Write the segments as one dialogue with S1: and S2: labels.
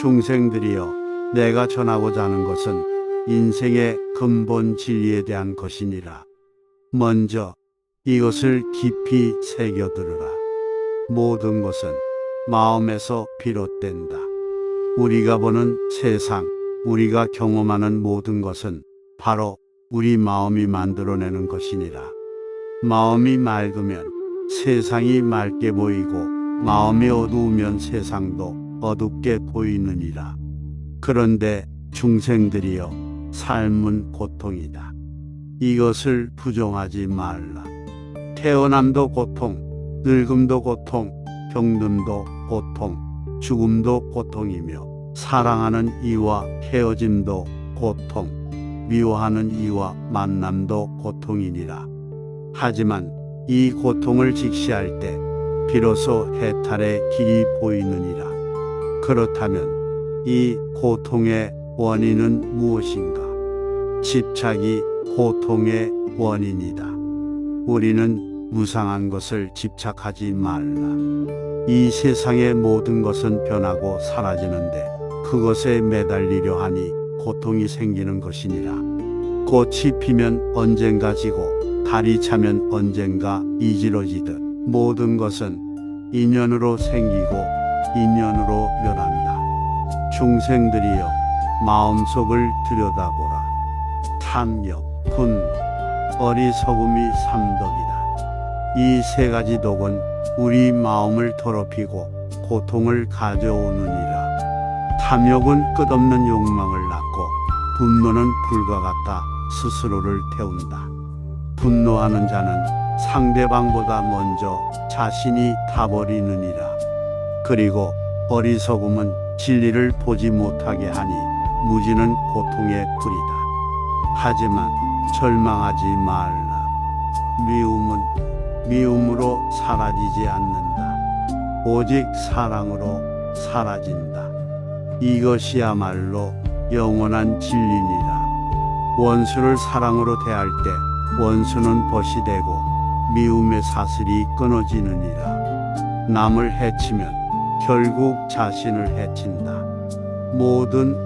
S1: 중생들이여, 내가 전하고자 하는 것은 인생의 근본 진리에 대한 것이니라. 먼저 이것을 깊이 새겨들으라. 모든 것은 마음에서 비롯된다. 우리가 보는 세상, 우리가 경험하는 모든 것은 바로 우리 마음이 만들어내는 것이니라. 마음이 맑으면 세상이 맑게 보이고, 마음이 어두우면 세상도 어둡게 보이느니라. 그런데 중생들이여, 삶은 고통이다. 이것을 부정하지 말라. 태어남도 고통, 늙음도 고통, 병듦도 고통, 죽음도 고통이며, 사랑하는 이와 헤어짐도 고통, 미워하는 이와 만남도 고통이니라. 하지만 이 고통을 직시할 때 비로소 해탈의 길이 보이느니라. 그렇다면 이 고통의 원인은 무엇인가? 집착이 고통의 원인이다. 우리는 무상한 것을 집착하지 말라. 이 세상의 모든 것은 변하고 사라지는데 그것에 매달리려 하니 고통이 생기는 것이니라. 꽃이 피면 언젠가 지고, 달이 차면 언젠가 이지러지듯 모든 것은 인연으로 생기고 인연으로 멸한다. 중생들이여, 마음속을 들여다보라. 탐욕, 분노, 어리석음이 삼독이다. 이 세 가지 독은 우리 마음을 더럽히고 고통을 가져오느니라. 탐욕은 끝없는 욕망을 낳고, 분노는 불과 같아 스스로를 태운다. 분노하는 자는 상대방보다 먼저 자신이 타버리느니라. 그리고 어리석음은 진리를 보지 못하게 하니 무지는 고통의 뿌리다. 하지만 절망하지 말라. 미움은 미움으로 사라지지 않는다. 오직 사랑으로 사라진다. 이것이야말로 영원한 진리니라. 원수를 사랑으로 대할 때 원수는 벗이 되고 미움의 사슬이 끊어지느니라. 남을 해치면 결국 자신을 해친다. 모든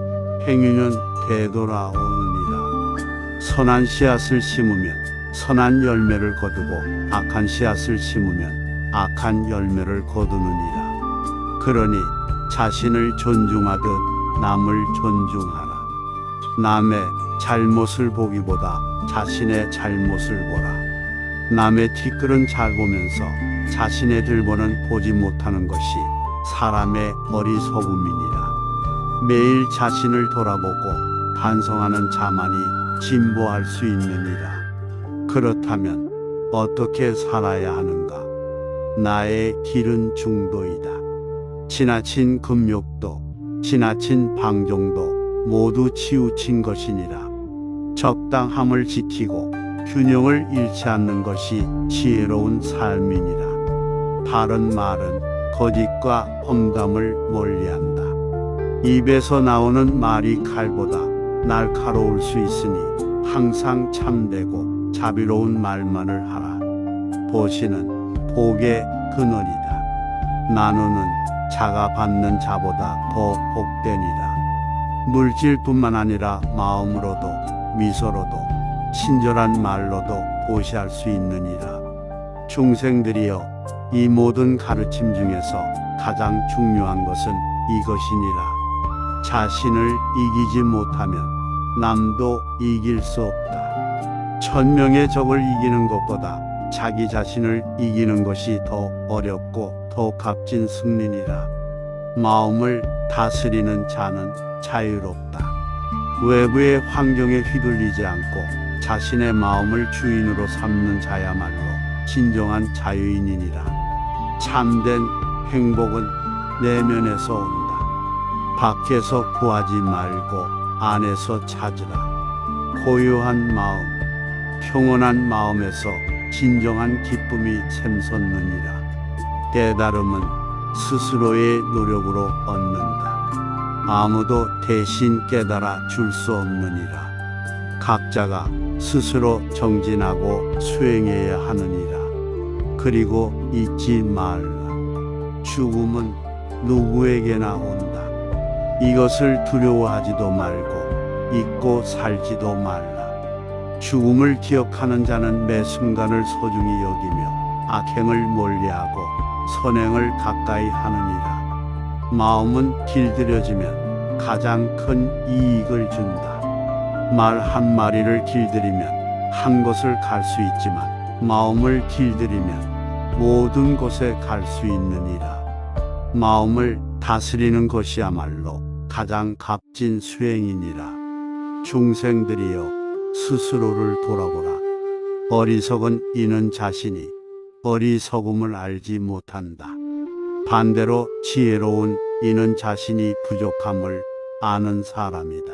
S1: 행위는 되돌아오느니라. 선한 씨앗을 심으면 선한 열매를 거두고, 악한 씨앗을 심으면 악한 열매를 거두느니라. 그러니 자신을 존중하듯 남을 존중하라. 남의 잘못을 보기보다 자신의 잘못을 보라. 남의 티끌은 잘 보면서 자신의 들보는 보지 못하는 것이 사람의 어리석음이니라. 매일 자신을 돌아보고 반성하는 자만이 진보할 수 있느니라. 그렇다면 어떻게 살아야 하는가? 나의 길은 중도이다. 지나친 금욕도, 지나친 방종도 모두 치우친 것이니라. 적당함을 지키고 균형을 잃지 않는 것이 지혜로운 삶이니라. 바른 말은 거짓과 험담을 멀리한다. 입에서 나오는 말이 칼보다 날카로울 수 있으니 항상 참되고 자비로운 말만을 하라. 보시는 복의 근원이다. 나누는 자가 받는 자보다 더 복되니라. 물질뿐만 아니라 마음으로도, 미소로도, 친절한 말로도 보시할 수 있느니라. 중생들이여, 이 모든 가르침 중에서 가장 중요한 것은 이것이니라. 자신을 이기지 못하면 남도 이길 수 없다. 천명의 적을 이기는 것보다 자기 자신을 이기는 것이 더 어렵고 더 값진 승리니라. 마음을 다스리는 자는 자유롭다. 외부의 환경에 휘둘리지 않고 자신의 마음을 주인으로 삼는 자야말로 진정한 자유인이니라. 참된 행복은 내면에서 온다. 밖에서 구하지 말고 안에서 찾으라. 고요한 마음, 평온한 마음에서 진정한 기쁨이 샘솟느니라. 깨달음은 스스로의 노력으로 얻는다. 아무도 대신 깨달아 줄 수 없느니라. 각자가 스스로 정진하고 수행해야 하느니라. 그리고 잊지 말라. 죽음은 누구에게나 온다. 이것을 두려워하지도 말고 잊고 살지도 말라. 죽음을 기억하는 자는 매 순간을 소중히 여기며 악행을 멀리하고 선행을 가까이 하느니라. 마음은 길들여지면 가장 큰 이익을 준다. 말 한 마리를 길들이면 한 곳을 갈 수 있지만 마음을 길들이면 모든 곳에 갈 수 있느니라. 마음을 다스리는 것이야말로 가장 값진 수행이니라. 중생들이여 스스로를 돌아보라. 어리석은 이는 자신이 어리석음을 알지 못한다. 반대로 지혜로운 이는 자신이 부족함을 아는 사람이다.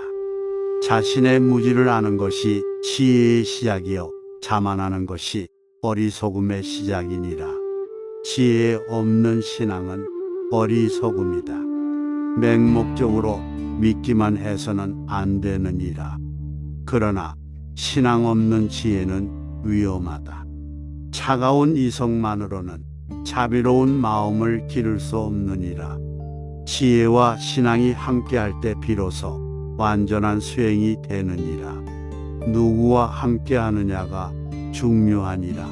S1: 자신의 무지를 아는 것이 지혜의 시작이요 자만하는 것이 어리석음의 시작이니라. 지혜 없는 신앙은 어리석음이다. 맹목적으로 믿기만 해서는 안 되느니라. 그러나 신앙 없는 지혜는 위험하다. 차가운 이성만으로는 자비로운 마음을 기를 수 없느니라. 지혜와 신앙이 함께할 때 비로소 완전한 수행이 되느니라. 누구와 함께하느냐가 중요하니라.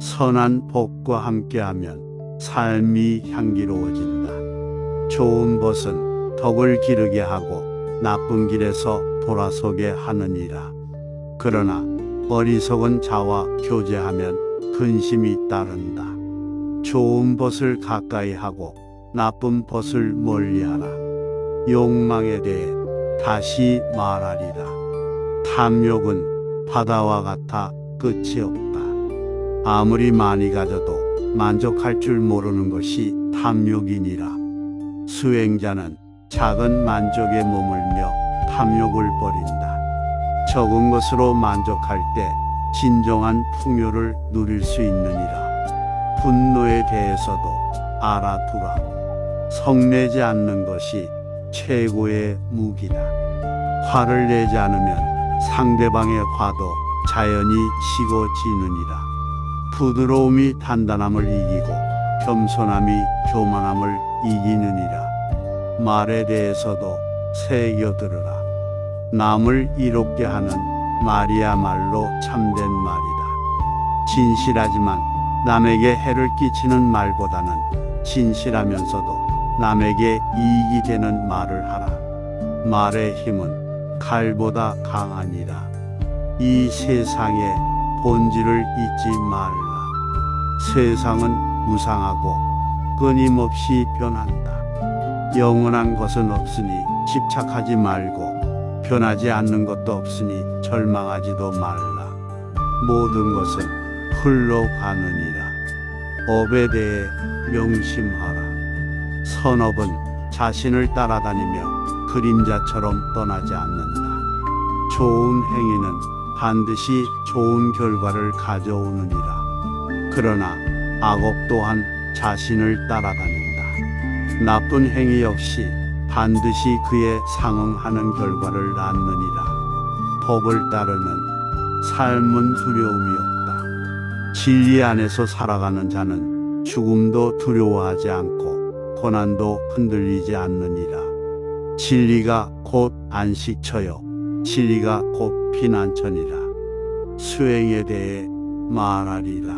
S1: 선한 복과 함께하면 삶이 향기로워진다. 좋은 벗은 덕을 기르게 하고 나쁜 길에서 돌아서게 하느니라. 그러나 어리석은 자와 교제하면 근심이 따른다. 좋은 벗을 가까이 하고 나쁜 벗을 멀리하라. 욕망에 대해 다시 말하리라. 탐욕은 바다와 같아 끝이 없다. 아무리 많이 가져도 만족할 줄 모르는 것이 탐욕이니라. 수행자는 작은 만족에 머물며 탐욕을 버린다. 적은 것으로 만족할 때 진정한 풍요를 누릴 수 있느니라. 분노에 대해서도 알아두라. 성내지 않는 것이 최고의 무기다. 화를 내지 않으면 상대방의 화도 자연히 식어지느니라. 부드러움이 단단함을 이기고 겸손함이 교만함을 이기느니라. 말에 대해서도 새겨들으라. 남을 이롭게 하는 말이야말로 참된 말이다. 진실하지만 남에게 해를 끼치는 말보다는 진실하면서도 남에게 이익이 되는 말을 하라. 말의 힘은 칼보다 강하니라. 이 세상의 본질을 잊지 말라. 세상은 무상하고 끊임없이 변한다. 영원한 것은 없으니 집착하지 말고 변하지 않는 것도 없으니 절망하지도 말라. 모든 것은 흘러가느니라. 업에 대해 명심하라. 선업은 자신을 따라다니며 그림자처럼 떠나지 않는다. 좋은 행위는 반드시 좋은 결과를 가져오느니라. 그러나 악업 또한 자신을 따라다닌다. 나쁜 행위 역시 반드시 그에 상응하는 결과를 낳느니라. 법을 따르는 삶은 두려움이 없다. 진리 안에서 살아가는 자는 죽음도 두려워하지 않고 고난도 흔들리지 않느니라. 진리가 곧 안식처요 진리가 곧 피난처니라. 수행에 대해 말하리라.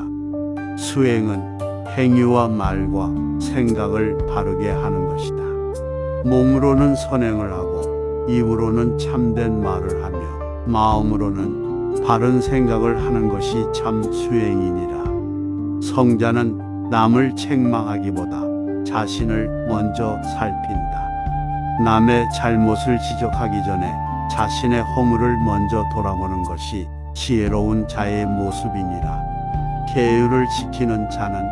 S1: 수행은 행위와 말과 생각을 바르게 하는 것이다. 몸으로는 선행을 하고 입으로는 참된 말을 하며 마음으로는 바른 생각을 하는 것이 참 수행이니라. 성자는 남을 책망하기보다 자신을 먼저 살핀다. 남의 잘못을 지적하기 전에 자신의 허물을 먼저 돌아보는 것이 지혜로운 자의 모습이니라. 계율을 지키는 자는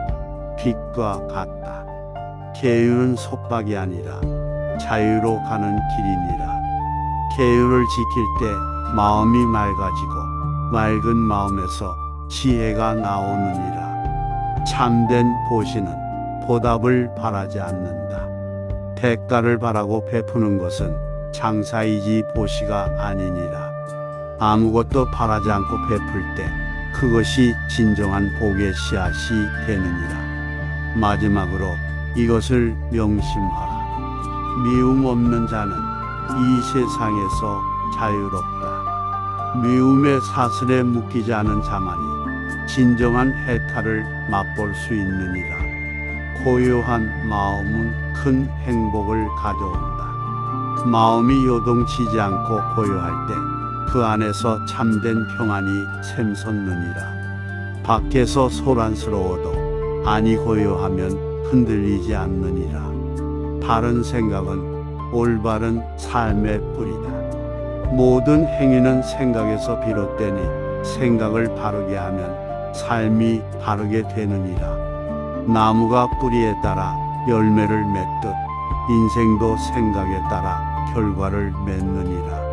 S1: 빛과 같다. 계율은 속박이 아니라 자유로 가는 길이니라. 계율을 지킬 때 마음이 맑아지고 맑은 마음에서 지혜가 나오느니라. 참된 보시는 보답을 바라지 않는다. 대가를 바라고 베푸는 것은 장사이지 보시가 아니니라. 아무것도 바라지 않고 베풀 때 그것이 진정한 복의 씨앗이 되느니라. 마지막으로 이것을 명심하라. 미움 없는 자는 이 세상에서 자유롭다. 미움의 사슬에 묶이지 않은 자만이 진정한 해탈을 맛볼 수 있느니라. 고요한 마음은 큰 행복을 가져온다. 마음이 요동치지 않고 고요할 때 그 안에서 참된 평안이 샘솟느니라. 밖에서 소란스러워도 안이 고요하면 흔들리지 않느니라. 바른 생각은 올바른 삶의 뿌리다. 모든 행위는 생각에서 비롯되니 생각을 바르게 하면 삶이 바르게 되느니라. 나무가 뿌리에 따라 열매를 맺듯 인생도 생각에 따라 결과를 맺느니라.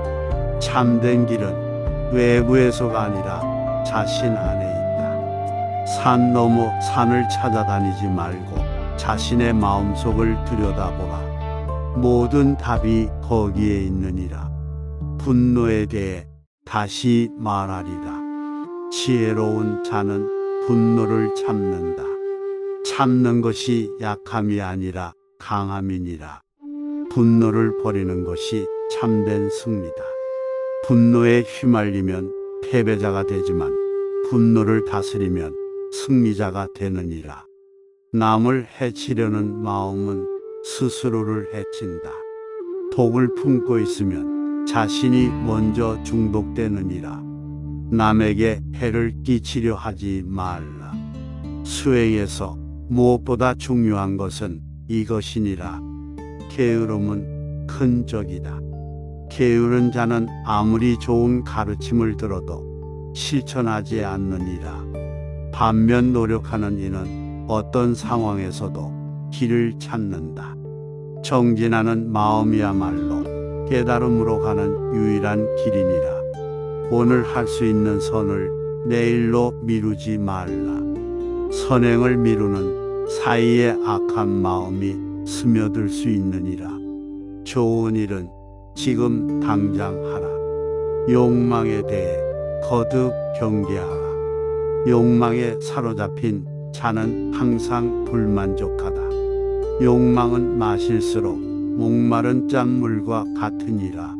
S1: 참된 길은 외부에서가 아니라 자신 안에 있다. 산 넘어 산을 찾아다니지 말고 자신의 마음속을 들여다보라. 모든 답이 거기에 있느니라. 분노에 대해 다시 말하리라. 지혜로운 자는 분노를 참는다. 참는 것이 약함이 아니라 강함이니라. 분노를 버리는 것이 참된 승리다. 분노에 휘말리면 패배자가 되지만 분노를 다스리면 승리자가 되느니라. 남을 해치려는 마음은 스스로를 해친다. 독을 품고 있으면 자신이 먼저 중독되느니라. 남에게 해를 끼치려 하지 말라. 수행에서 무엇보다 중요한 것은 이것이니라. 게으름은 큰 적이다. 게으른 자는 아무리 좋은 가르침을 들어도 실천하지 않느니라. 반면 노력하는 이는 어떤 상황에서도 길을 찾는다. 정진하는 마음이야말로 깨달음으로 가는 유일한 길이니라. 오늘 할 수 있는 선을 내일로 미루지 말라. 선행을 미루는 사이에 악한 마음이 스며들 수 있느니라. 좋은 일은 지금 당장 하라. 욕망에 대해 거듭 경계하라. 욕망에 사로잡힌 자는 항상 불만족하다. 욕망은 마실수록 목마른 짠물과 같으니라.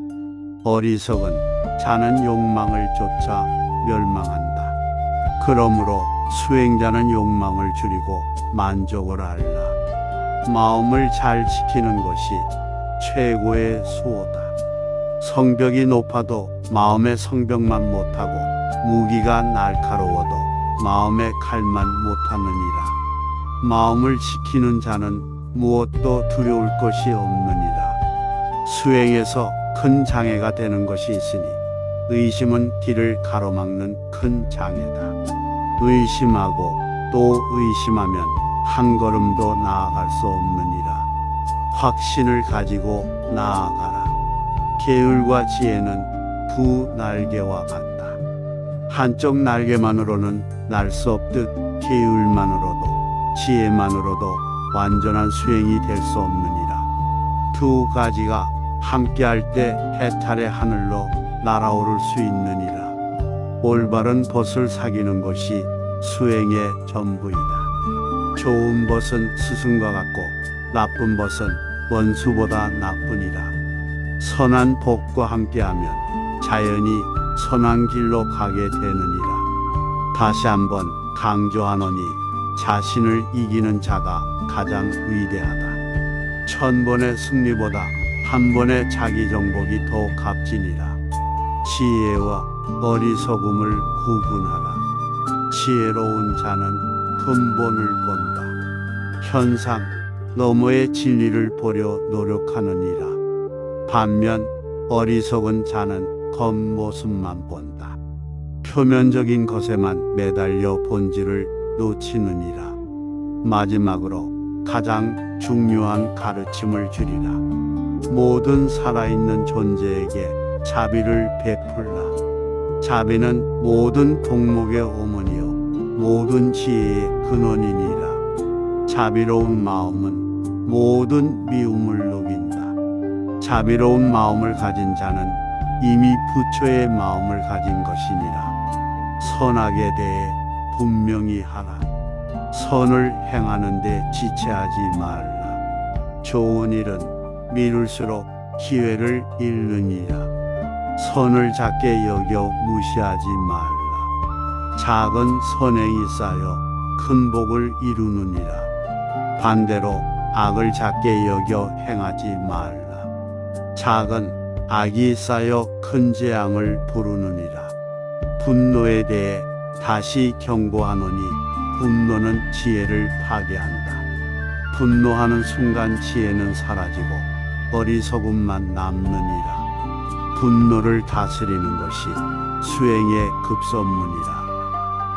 S1: 어리석은 자는 욕망을 쫓아 멸망한다. 그러므로 수행자는 욕망을 줄이고 만족을 알라. 마음을 잘 지키는 것이 최고의 수호다. 성벽이 높아도 마음의 성벽만 못하고 무기가 날카로워도 마음의 칼만 못하느니라. 마음을 지키는 자는 무엇도 두려울 것이 없느니라. 수행에서 큰 장애가 되는 것이 있으니 의심은 길을 가로막는 큰 장애다. 의심하고 또 의심하면 한 걸음도 나아갈 수 없느니라. 확신을 가지고 나아가라. 계율과 지혜는 두 날개와 같다. 한쪽 날개만으로는 날 수 없듯 계율만으로도 지혜만으로도 완전한 수행이 될 수 없느니라. 두 가지가 함께할 때 해탈의 하늘로 날아오를 수 있느니라. 올바른 벗을 사귀는 것이 수행의 전부이다. 좋은 벗은 스승과 같고 나쁜 벗은 원수보다 나쁘니라. 선한 복과 함께하면 자연히 선한 길로 가게 되느니라. 다시 한번 강조하노니 자신을 이기는 자가 가장 위대하다. 1000번의 승리보다 한 번의 자기 정복이 더 값지니라. 지혜와 어리석음을 구분하라. 지혜로운 자는 근본을 본다. 현상 너머의 진리를 보려 노력하느니라. 반면 어리석은 자는 겉모습만 본다. 표면적인 것에만 매달려 본질을 놓치느니라. 마지막으로 가장 중요한 가르침을 주리라. 모든 살아있는 존재에게 자비를 베풀라. 자비는 모든 동목의 어머니요 모든 지혜의 근원이니라. 자비로운 마음은 모든 미움을 녹인다. 자비로운 마음을 가진 자는 이미 부처의 마음을 가진 것이니라. 선악에 대해 분명히 하라. 선을 행하는 데 지체하지 말라. 좋은 일은 미룰수록 기회를 잃느니라. 선을 작게 여겨 무시하지 말라. 작은 선행이 쌓여 큰 복을 이루느니라. 반대로 악을 작게 여겨 행하지 말라. 작은 악이 쌓여 큰 재앙을 부르느니라. 분노에 대해 다시 경고하노니 분노는 지혜를 파괴한다. 분노하는 순간 지혜는 사라지고 어리석음만 남느니라. 분노를 다스리는 것이 수행의 급선무니라.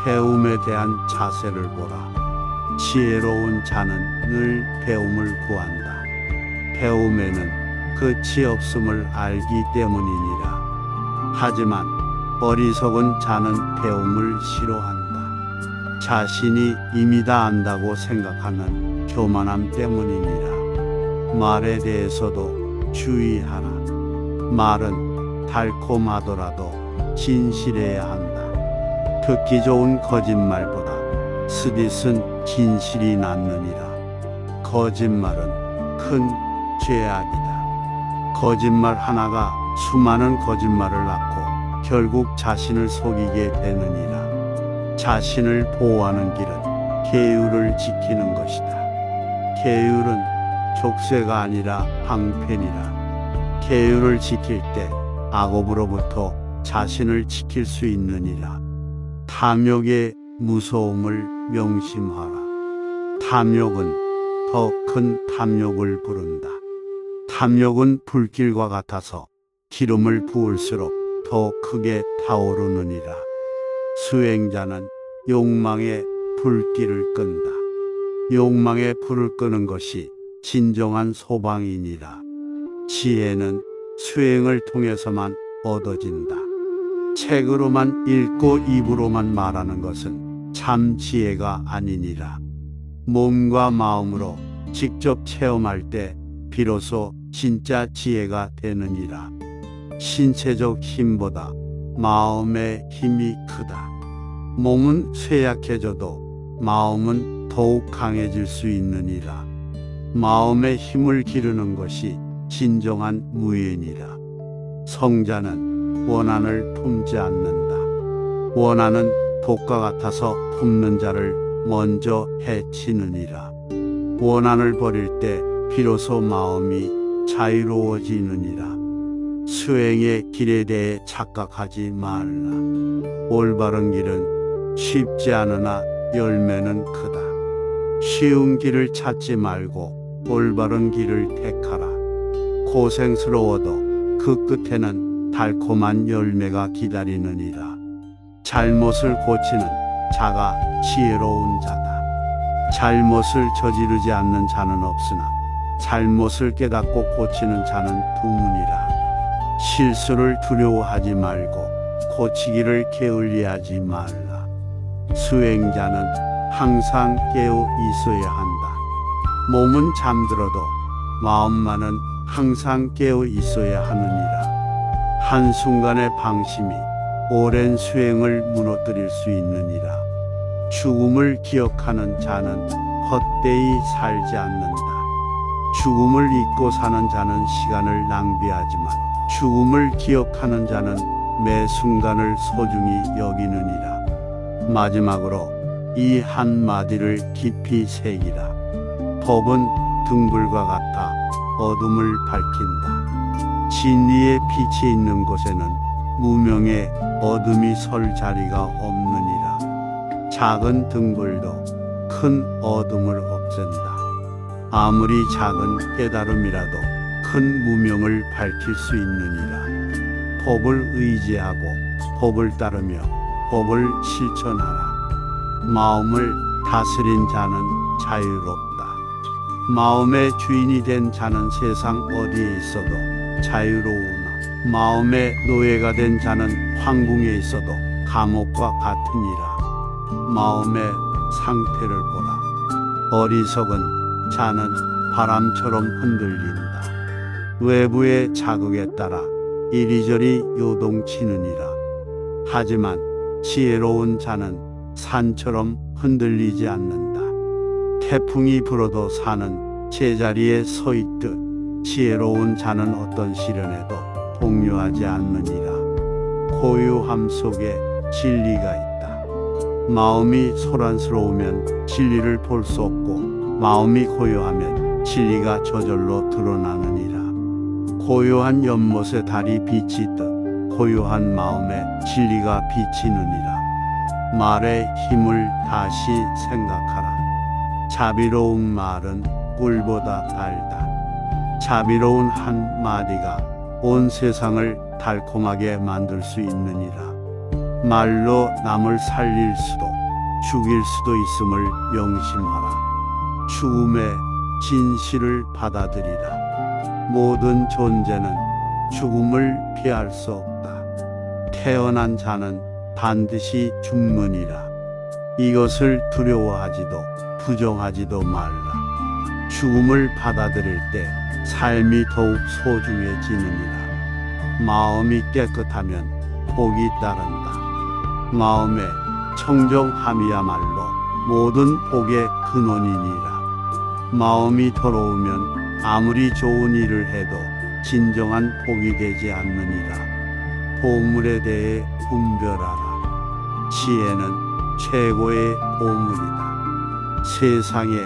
S1: 배움에 대한 자세를 보라. 지혜로운 자는 늘 배움을 구한다. 배움에는 끝이 없음을 알기 때문이니라. 하지만 어리석은 자는 배움을 싫어한다. 자신이 이미 다 안다고 생각하는 교만함 때문이니라. 말에 대해서도 주의하라. 말은 달콤하더라도 진실해야 한다. 듣기 좋은 거짓말보다 스딧은 진실이 낫느니라. 거짓말은 큰 죄악이다. 거짓말 하나가 수많은 거짓말을 낳고 결국 자신을 속이게 되느니라. 자신을 보호하는 길은 계율을 지키는 것이다. 계율은 족쇄가 아니라 방편이라. 계율을 지킬 때 악업으로부터 자신을 지킬 수 있느니라. 탐욕의 무서움을 명심하라. 탐욕은 더 큰 탐욕을 부른다. 탐욕은 불길과 같아서 기름을 부을수록 더 크게 타오르느니라. 수행자는 욕망의 불길을 끈다. 욕망의 불을 끄는 것이 진정한 소방이니라. 지혜는 수행을 통해서만 얻어진다. 책으로만 읽고 입으로만 말하는 것은 참 지혜가 아니니라. 몸과 마음으로 직접 체험할 때 비로소 진짜 지혜가 되느니라. 신체적 힘보다 마음의 힘이 크다. 몸은 쇠약해져도 마음은 더욱 강해질 수 있느니라. 마음의 힘을 기르는 것이 진정한 무예니라. 성자는 원한을 품지 않는다. 원한은 독과 같아서 품는 자를 먼저 해치느니라. 원한을 버릴 때 비로소 마음이 자유로워지느니라. 수행의 길에 대해 착각하지 말라. 올바른 길은 쉽지 않으나 열매는 크다. 쉬운 길을 찾지 말고 올바른 길을 택하라. 고생스러워도 그 끝에는 달콤한 열매가 기다리느니라. 잘못을 고치는 자가 지혜로운 자다. 잘못을 저지르지 않는 자는 없으나 잘못을 깨닫고 고치는 자는 드무니라. 실수를 두려워하지 말고 고치기를 게을리하지 말라. 수행자는 항상 깨어 있어야 한다. 몸은 잠들어도 마음만은 항상 깨어 있어야 하느니라. 한순간의 방심이 오랜 수행을 무너뜨릴 수 있느니라. 죽음을 기억하는 자는 헛되이 살지 않는다. 죽음을 잊고 사는 자는 시간을 낭비하지만 죽음을 기억하는 자는 매 순간을 소중히 여기느니라. 마지막으로 이 한마디를 깊이 새기라. 법은 등불과 같아 어둠을 밝힌다. 진리의 빛이 있는 곳에는 무명의 어둠이 설 자리가 없느니라. 작은 등불도 큰 어둠을 없앤다. 아무리 작은 깨달음이라도 큰 무명을 밝힐 수 있느니라. 법을 의지하고 법을 따르며 법을 실천하라. 마음을 다스린 자는 자유롭다. 마음의 주인이 된 자는 세상 어디에 있어도 자유로우나 마음의 노예가 된 자는 황궁에 있어도 감옥과 같으니라. 마음의 상태를 보라. 어리석은 자는 바람처럼 흔들린다. 외부의 자극에 따라 이리저리 요동치느니라. 하지만 지혜로운 자는 산처럼 흔들리지 않는다. 태풍이 불어도 산은 제자리에 서 있듯 지혜로운 자는 어떤 시련에도 동요하지 않느니라. 고요함 속에 진리가 있다. 마음이 소란스러우면 진리를 볼 수 없고 마음이 고요하면 진리가 저절로 드러나느니라. 고요한 연못에 달이 비치듯 고요한 마음에 진리가 비치느니라. 말의 힘을 다시 생각하라. 자비로운 말은 꿀보다 달다. 자비로운 한 마디가 온 세상을 달콤하게 만들 수 있느니라. 말로 남을 살릴 수도 죽일 수도 있음을 명심하라. 죽음의 진실을 받아들이라. 모든 존재는 죽음을 피할 수 없다. 태어난 자는 반드시 죽느니라. 이것을 두려워하지도 부정하지도 말라. 죽음을 받아들일 때 삶이 더욱 소중해지느니라. 마음이 깨끗하면 복이 따른다. 마음의 청정함이야말로 모든 복의 근원이니라. 마음이 더러우면 아무리 좋은 일을 해도 진정한 복이 되지 않느니라. 보물에 대해 분별하라. 지혜는 최고의 보물이다. 세상의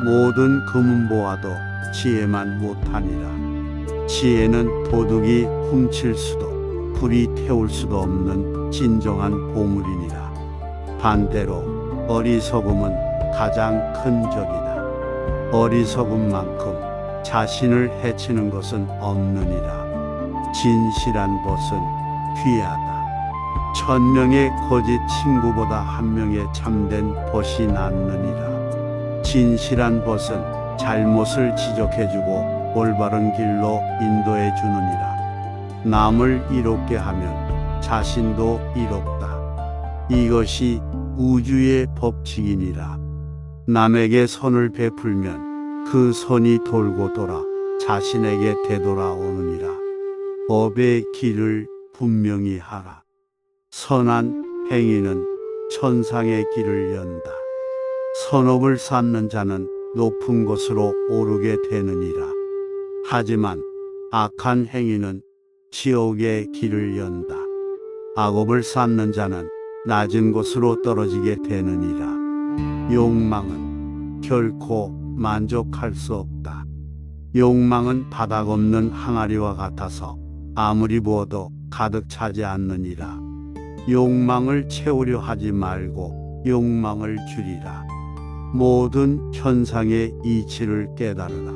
S1: 모든 금은보화도 지혜만 못하니라. 지혜는 도둑이 훔칠 수도 불이 태울 수도 없는 진정한 보물이니라. 반대로 어리석음은 가장 큰 적이다. 어리석음만큼 자신을 해치는 것은 없느니라. 진실한 것은 귀하다. 1000명의 거짓 친구보다 한 명의 참된 벗이 낫느니라. 진실한 벗은 잘못을 지적해주고 올바른 길로 인도해 주느니라. 남을 이롭게 하면 자신도 이롭다. 이것이 우주의 법칙이니라. 남에게 선을 베풀면 그 선이 돌고 돌아 자신에게 되돌아오느니라. 법의 길을 분명히 하라. 선한 행위는 천상의 길을 연다. 선업을 쌓는 자는 높은 곳으로 오르게 되느니라. 하지만 악한 행위는 지옥의 길을 연다. 악업을 쌓는 자는 낮은 곳으로 떨어지게 되느니라. 욕망은 결코 만족할 수 없다. 욕망은 바닥 없는 항아리와 같아서 아무리 부어도 가득 차지 않느니라. 욕망을 채우려 하지 말고 욕망을 줄이라. 모든 현상의 이치를 깨달으라.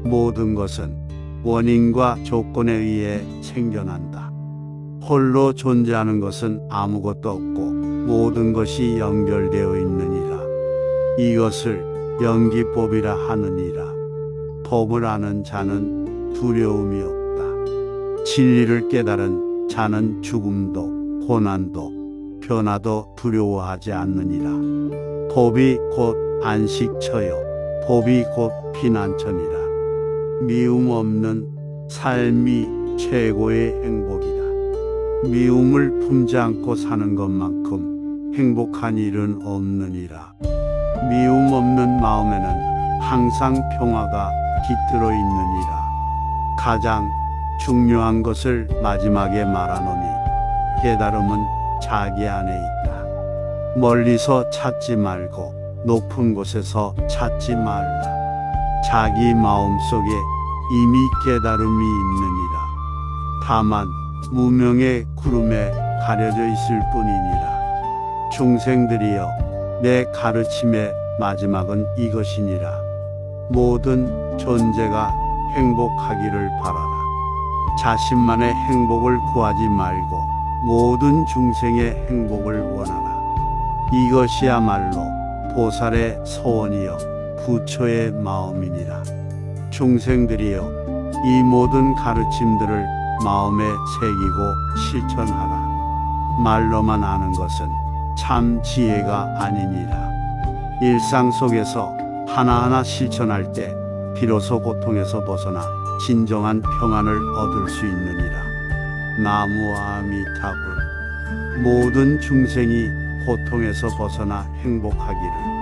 S1: 모든 것은 원인과 조건에 의해 생겨난다. 홀로 존재하는 것은 아무것도 없고 모든 것이 연결되어 있느니라. 이것을 연기법이라 하느니라. 법을 아는 자는 두려움이 없다. 진리를 깨달은 자는 죽음도 고난도 변화도 두려워하지 않느니라. 법이 곧 안식처요 법이 곧 피난처니라. 미움 없는 삶이 최고의 행복이다. 미움을 품지 않고 사는 것만큼 행복한 일은 없느니라. 미움 없는 마음에는 항상 평화가 깃들어 있느니라. 가장 중요한 것을 마지막에 말하노니 깨달음은 자기 안에 있다. 멀리서 찾지 말고 높은 곳에서 찾지 말라. 자기 마음속에 이미 깨달음이 있느니라. 다만 무명의 구름에 가려져 있을 뿐이니라. 중생들이여, 내 가르침의 마지막은 이것이니라. 모든 존재가 행복하기를 바라라. 자신만의 행복을 구하지 말고 모든 중생의 행복을 원하라. 이것이야말로 보살의 소원이요 부처의 마음이니라. 중생들이여, 이 모든 가르침들을 마음에 새기고 실천하라. 말로만 아는 것은 참 지혜가 아니니라. 일상 속에서 하나하나 실천할 때 비로소 고통에서 벗어나 진정한 평안을 얻을 수 있느니라. 나무 아미타불. 모든 중생이 고통에서 벗어나 행복하기를.